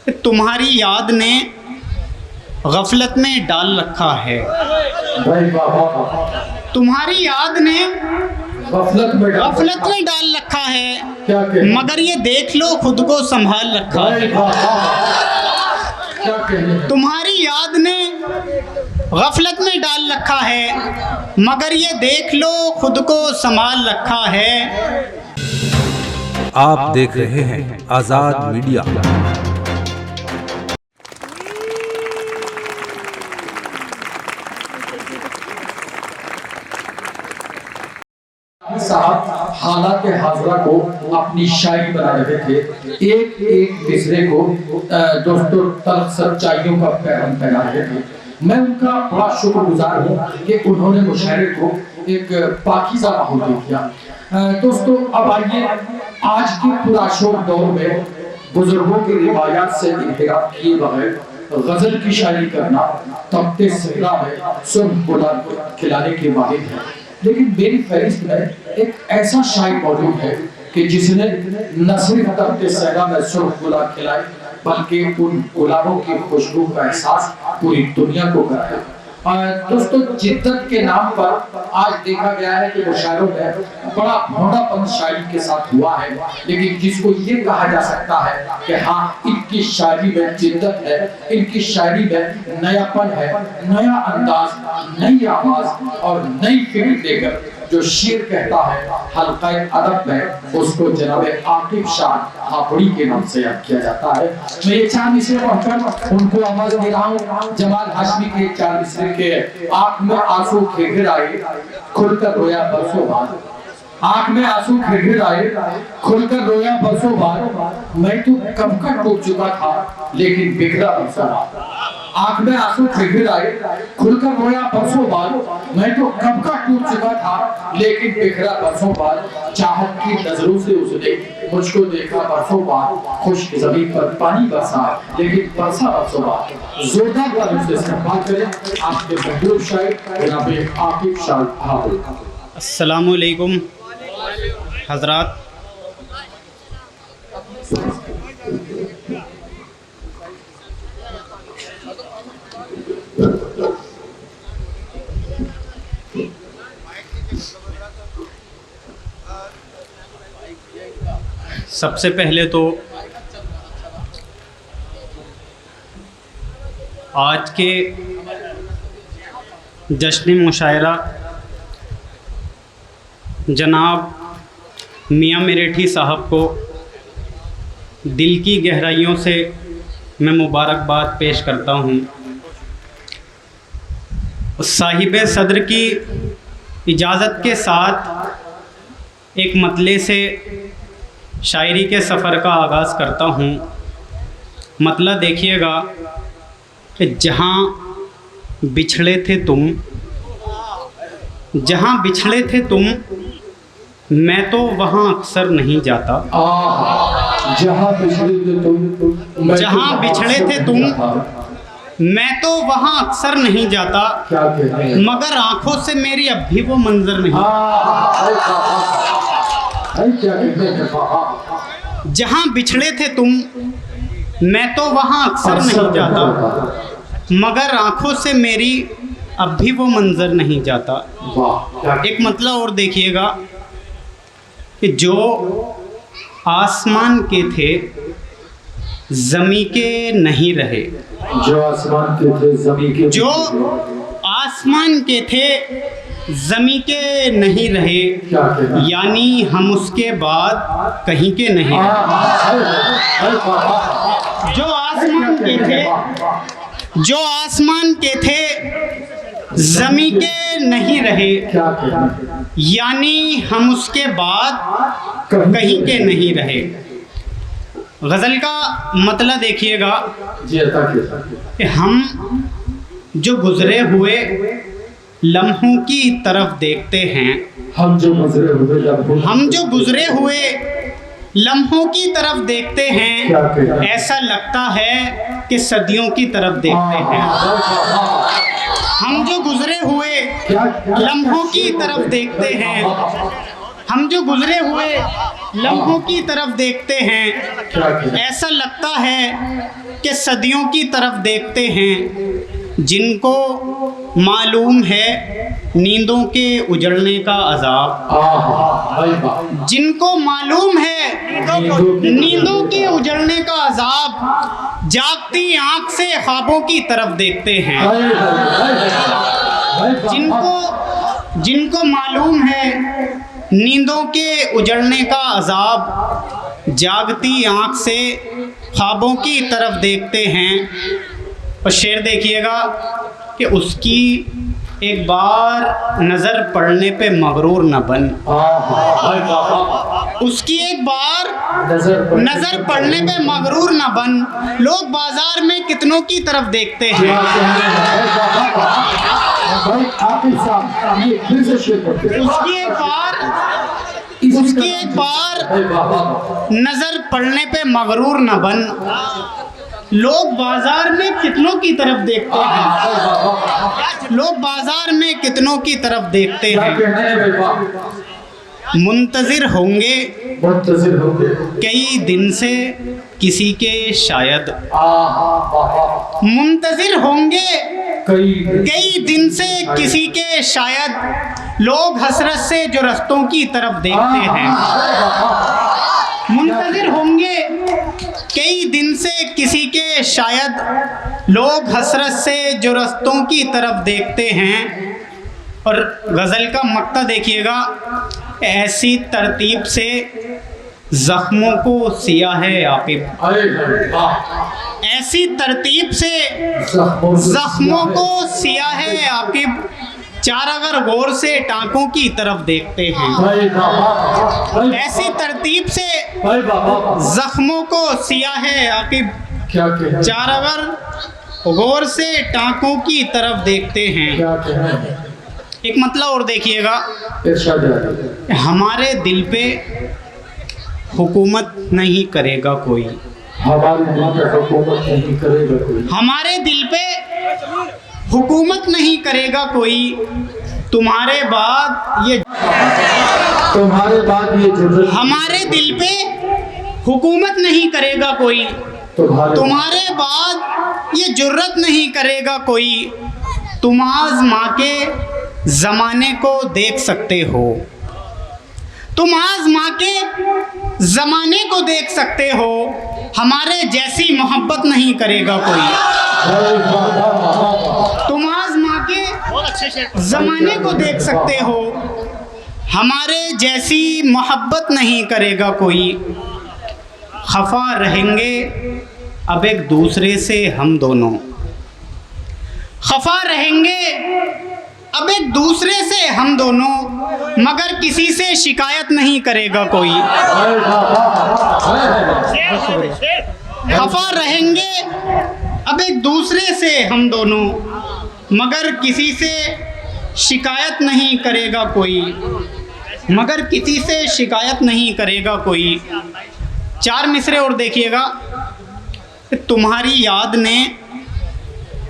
तुम्हारी याद ने गफलत में डाल रखा है। तुम्हारी याद ने गफलत में डाल रखा है, मगर ये देख लो खुद को संभाल रखा है। तुम्हारी याद ने गफलत में डाल रखा है, मगर ये देख लो खुद को संभाल रखा है। आप देख रहे हैं आजाद मीडिया। साहब हालात हाजरा को अपनी शायरी बना रहे थे, एक एक मिसरे को दोस्तों तल्ख सच्चाइयों का पैगाम फैला रहे थे। मैं उनका बड़ा शुक्रगुजार हूँ कि उन्होंने मुशायरे को एक पाकीज़ा माहौल दे दिया। दोस्तों अब आइए, आज के पुराशोर दौर में बुजुर्गों की रिवायात से इंतखाब किए बगैर गजल की शायरी करना तख्ते सहरा में सुर्ख गुलाब खिलाने के वालिद है। लेकिन मेरी फहरिस्त में एक ऐसा शायर मौजूद है कि जिसने न सिर्फ तख्ते सहरा में सुर्ख गुलाब खिलाए, बल्कि उन गुलाबों की खुशबू का एहसास पूरी दुनिया को कराया। दोस्तों जिद्दत के नाम पर आज देखा गया है कि मुशायरों में बड़ा भोंडापन शायरी के साथ हुआ है, लेकिन जिसको ये कहा जा सकता है कि हाँ इनकी शायरी में जिद्दत है, इनकी शायरी में नयापन है, नया अंदाज, नई आवाज और नई फिक्र देकर जो शेर कहता है हल्का अदब में, उसको जनाब आकिब शाह हापुड़ी के नाम से याद किया जाता है। मैं ये चार मिसरे पढ़कर उनको आवाज दे रहा हूँ। जमाल हाशमी के चार मिसरे के आंख में आंसू खिलखिल आए, खुलकर रोया बरसों बाद। आंख में आंसू खिलखिल आए, खुलकर रोया बरसों बाद। मैं तो कब का टूट चुका था लेकिन बिखरा बरसों बाद। आंख में आंसू खिलखिल आए, खुलकर रोया बरसों बाद। मैं तो कब का टूट चुका था लेकिन बिखरा बरसों बाद। चाहत की नजरों से उसने मुझको देखा बरसों बाद। खुश्क ज़मीन पर पानी बरसा लेकिन बरसा बरसों बाद। जोरदार तालियों से इस्तेमाल करें आपके महबूब शायर जनाब आकिब शाह हापुड़ी। अस्सलामु अलैकुम हजरात। सबसे पहले तो आज के जश्न मुशायरा जनाब मियां मेरेठी साहब को दिल की गहराइयों से मैं मुबारकबाद पेश करता हूँ। साहिब सदर की इजाज़त के साथ एक मतले से शायरी के सफ़र का आगाज़ करता हूँ। मतला देखिएगा कि जहाँ बिछड़े थे तुम, जहाँ बिछड़े थे तुम, मैं तो वहाँ अक्सर नहीं जाता। जहाँ बिछड़े थे तुम, जहाँ बिछड़े थे तुम, मैं तो वहाँ अक्सर नहीं जाता। मगर आँखों से मेरी अब भी वो मंजर नहीं। जहाँ बिछड़े थे तुम, मैं तो वहाँ अक्सर नहीं जाता, मगर आँखों से मेरी अब भी वो मंजर नहीं जाता। एक मतलब और देखिएगा कि जो आसमान के थे ज़मी के नहीं रहे। जो आसमान के थे ज़मी के, जो आसमान के थे ज़मी के नहीं रहे, यानी हम उसके बाद कहीं के नहीं रहे। जो आसमान के थे, जो आसमान के थे ज़मी के नहीं रहे, यानी हम उसके बाद कहीं के नहीं रहे। गज़ल का मतलब देखिएगा कि हम जो गुज़रे हुए लम्हों की तरफ देखते हैं, हम जो गुज़रे हुए लम्हों की तरफ देखते हैं, ऐसा लगता है कि सदियों की तरफ देखते हैं। हम जो गुज़रे हुए लम्हों की तरफ देखते हैं, हम जो गुज़रे हुए लम्हों की तरफ देखते हैं, क्या कहना है? ऐसा लगता है कि सदियों की तरफ देखते हैं। जिनको मालूम है नींदों के उजड़ने का अजाब, भाई वाह। जिनको मालूम है नींदों के उजड़ने का अजाब, जागती आंख से ख्वाबों की तरफ देखते हैं। जिनको मालूम है नींदों के उजड़ने का अजाब, जागती आंख से ख्वाबों की तरफ देखते हैं। और शेर देखिएगा कि उसकी एक बार नज़र पड़ने पे मगरूर न बन, उसकी एक बार नज़र पड़ने पे मगरूर न बन। लोग बाजार में कितनों की तरफ देखते हैं। उसकी एक बार नज़र पड़ने पे मगरूर न बन। लोग बाजार में कितनों की तरफ देखते हैं। लोग बाजार में कितनों की तरफ देखते हैं। मुंतज़िर होंगे कई दिन से किसी के शायद, मुंतज़िर होंगे कई दिन से किसी के शायद। लोग हसरत से जो रस्तों की तरफ देखते हैं। मुंतज़िर होंगे कई दिन से किसी के शायद। लोग हसरत से जो रस्तों की तरफ देखते हैं। और गज़ल का मक्ता देखिएगा, ऐसी तरतीब से ज़ख्मों को सिया है आकिब, ऐसी तरतीब से ज़ख्मों को सिया है आकिब। चार अगर गौर से टांकों की तरफ देखते हैं। ऐसी तरतीब से ज़ख्मों को सिया है आकिब, चार अगर गौर से टांकों की तरफ देखते हैं। एक मतलब और देखिएगा, हमारे दिल पे हुकूमत नहीं करेगा कोई, हमारे दिल पे हुकूमत नहीं करेगा कोई। तुम्हारे बाद ये हमारे दिल पे हुकूमत नहीं करेगा कोई, तुम्हारे बाद ये जुर्रत नहीं करेगा कोई। तुम आज़मा के ज़माने को देख सकते हो, तुम आज़मा के ज़माने को देख सकते हो। हमारे जैसी मोहब्बत नहीं करेगा कोई। तुम आज़मा के ज़माने को देख सकते हो, हमारे जैसी मोहब्बत नहीं करेगा कोई। खफा रहेंगे अब एक दूसरे से हम दोनों, खफा रहेंगे अब एक दूसरे से हम दोनों, मगर किसी से शिकायत नहीं करेगा कोई। खफा रहेंगे अब एक दूसरे से हम दोनों, मगर किसी से शिकायत नहीं करेगा कोई, मगर किसी से शिकायत नहीं करेगा कोई। चार मिसरे और देखिएगा, तुम्हारी याद ने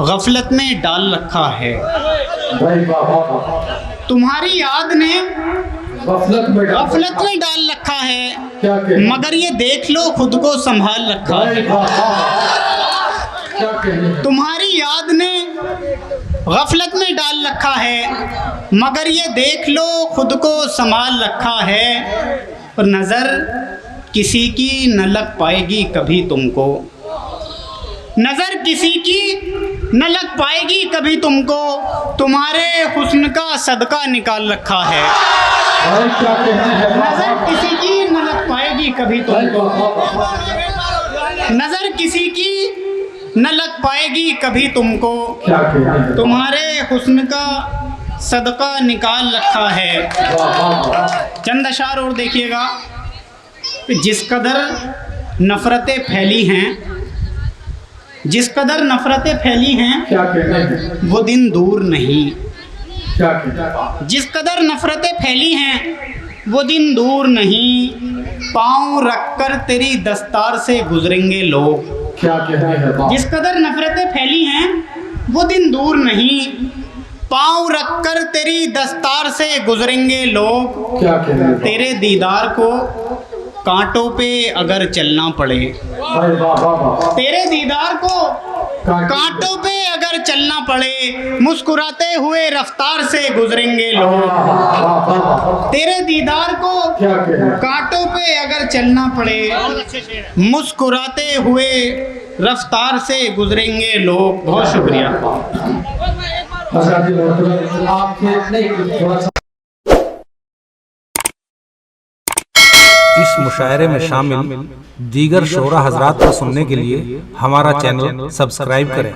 गफलत में डाल रखा है, तुम्हारी याद ने गफलत में डाल रखा है, मगर ये देख लो खुद को संभाल रखा है। तुम्हारी याद ने गफलत में डाल रखा है, मगर ये देख लो खुद को संभाल रखा है। और नज़र किसी की न लग पाएगी कभी तुमको, नज़र किसी की न लग पाएगी कभी तुमको, तुम्हारे हुस्न का सदका निकाल रखा है। नज़र किसी की न लग पाएगी कभी तुमको, नज़र किसी की न लग पाएगी कभी तुमको, तुम्हारे हुस्न का सदका निकाल रखा है। चंद अशार और देखिएगा, जिस कदर नफ़रतें फैली हैं, जिस कदर नफ़रतें फैली हैं, वो दिन दूर नहीं। जिस कदर नफ़रतें फैली हैं, वो दिन दूर नहीं। पाँव रखकर तेरी दस्तार से गुजरेंगे लोग। जिस कदर नफ़रतें फैली हैं, वो दिन दूर नहीं। पाँव रखकर तेरी दस्तार से गुजरेंगे लोग। तेरे दीदार को कांटों पे अगर चलना पड़े। भाई वाह वाह वाह। तेरे दीदार को कांटों पे अगर चलना पड़े, मुस्कुराते हुए रफ्तार से गुजरेंगे लोग। वाह वाह वाह वाह। तेरे दीदार को क्या कहना। कांटों पे अगर चलना पड़े, मुस्कुराते हुए रफ्तार से गुजरेंगे लोग। बहुत शुक्रिया। हज़रत मोहतरम आपके नहीं थोड़ा सा इस मुशायरे में शामिल दीगर शोरा हजरात को सुनने के लिए हमारा चैनल सब्सक्राइब करें।